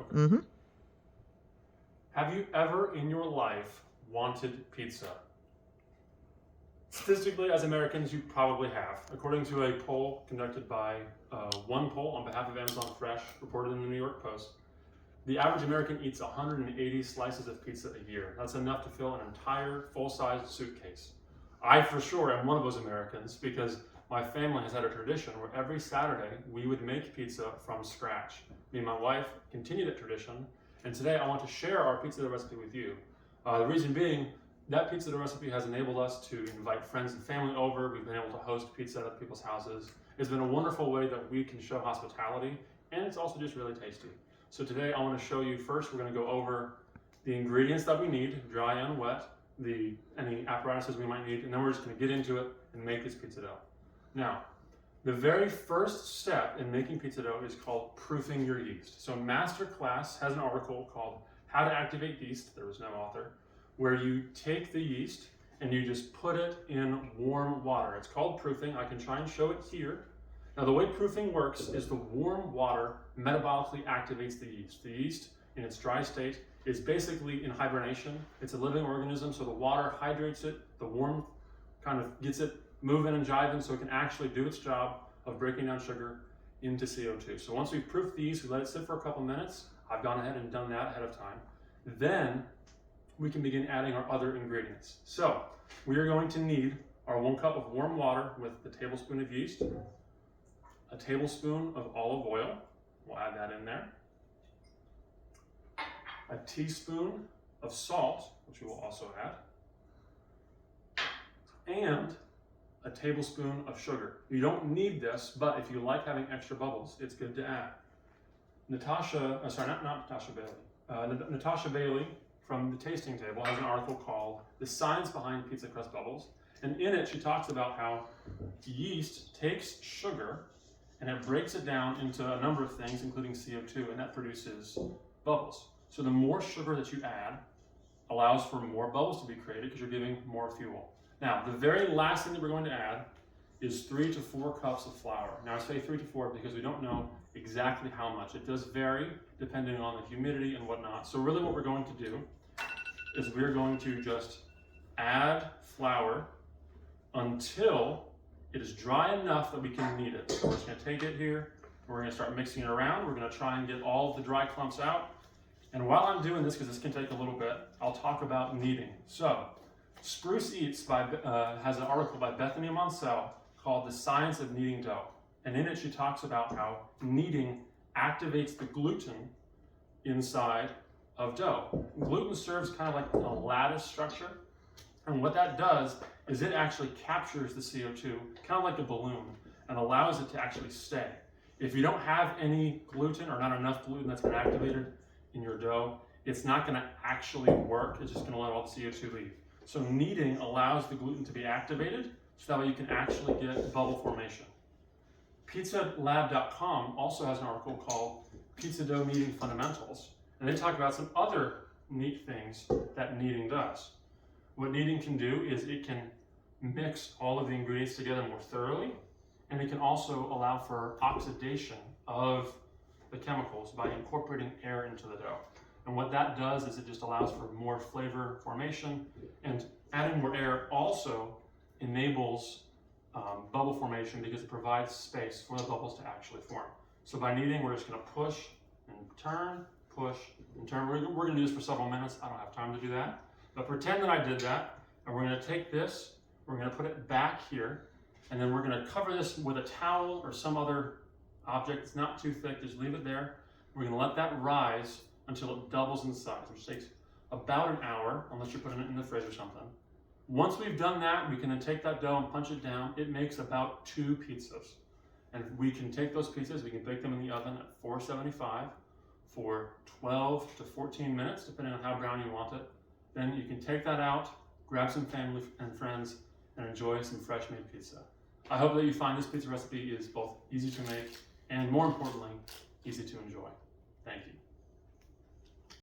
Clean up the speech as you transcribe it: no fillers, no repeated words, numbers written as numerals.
Okay. Mm-hmm. Have you ever in your life wanted pizza? Statistically, as Americans, you probably have. According to a poll conducted by One Poll on behalf of Amazon Fresh, reported in the New York Post, the average American eats 180 slices of pizza a year. That's enough to fill an entire full-sized suitcase. I, for sure, am one of those Americans because my family has had a tradition where every Saturday we would make pizza from scratch. Me and my wife continue that tradition, and today I want to share our pizza dough recipe with you. The reason being, that pizza dough recipe has enabled us to invite friends and family over. We've been able to host pizza at people's houses. It's been a wonderful way that we can show hospitality, and it's also just really tasty. So today I want to show you, first we're going to go over the ingredients that we need, dry and wet, any apparatuses we might need, and then we're just going to get into it and make this pizza dough. Now, the very first step in making pizza dough is called proofing your yeast. So Masterclass has an article called How to Activate Yeast, there was no author, where you take the yeast and you just put it in warm water. It's called proofing. I can try and show it here. Now the way proofing works is the warm water metabolically activates the yeast. The yeast in its dry state is basically in hibernation. It's a living organism, so the water hydrates it, the warmth kind of gets it moving and jiving so it can actually do its job of breaking down sugar into CO2. So once we've proofed the yeast, we let it sit for a couple minutes. I've gone ahead and done that ahead of time. Then we can begin adding our other ingredients. So we are going to need our 1 cup of warm water with a tablespoon of yeast, a tablespoon of olive oil, we'll add that in there, a teaspoon of salt, which we will also add, and a tablespoon of sugar. You don't need this, but if you like having extra bubbles, it's good to add. Natasha Bailey from the Tasting Table has an article called The Science Behind Pizza Crust Bubbles, and in it she talks about how yeast takes sugar and it breaks it down into a number of things, including CO2, and that produces bubbles. So the more sugar that you add allows for more bubbles to be created because you're giving more fuel. Now, the very last thing that we're going to add is 3 to 4 cups of flour. Now I say 3 to 4 because we don't know exactly how much. It does vary depending on the humidity and whatnot. So really what we're going to do is we're going to just add flour until it is dry enough that we can knead it. So we're just going to take it here, we're going to start mixing it around. We're going to try and get all of the dry clumps out. And while I'm doing this, because this can take a little bit, I'll talk about kneading. So Spruce Eats has an article by Bethany Monsell called The Science of Kneading Dough. And in it she talks about how kneading activates the gluten inside of dough. Gluten serves kind of like a lattice structure. And what that does is it actually captures the CO2, kind of like a balloon, and allows it to actually stay. If you don't have any gluten or not enough gluten that's been activated in your dough, it's not going to actually work. It's just going to let all the CO2 leave. So kneading allows the gluten to be activated so that way you can actually get bubble formation. PizzaLab.com also has an article called Pizza Dough Kneading Fundamentals, and they talk about some other neat things that kneading does. What kneading can do is it can mix all of the ingredients together more thoroughly, and it can also allow for oxidation of the chemicals by incorporating air into the dough. And what that does is it just allows for more flavor formation, and adding more air also enables bubble formation because it provides space for the bubbles to actually form. So by kneading, we're just going to push and turn, push and turn. We're going to do this for several minutes. I don't have time to do that. But pretend that I did that, and we're going to take this, we're going to put it back here, and then we're going to cover this with a towel or some other object. It's not too thick, just leave it there. We're going to let that rise until it doubles in size, which takes about an hour, unless you're putting it in the fridge or something. Once we've done that, we can then take that dough and punch it down. It makes about 2 pizzas. And we can take those pizzas, we can bake them in the oven at 475 for 12 to 14 minutes, depending on how brown you want it. Then you can take that out, grab some family and friends, and enjoy some fresh made pizza. I hope that you find this pizza recipe is both easy to make and, more importantly, easy to enjoy. Thank you.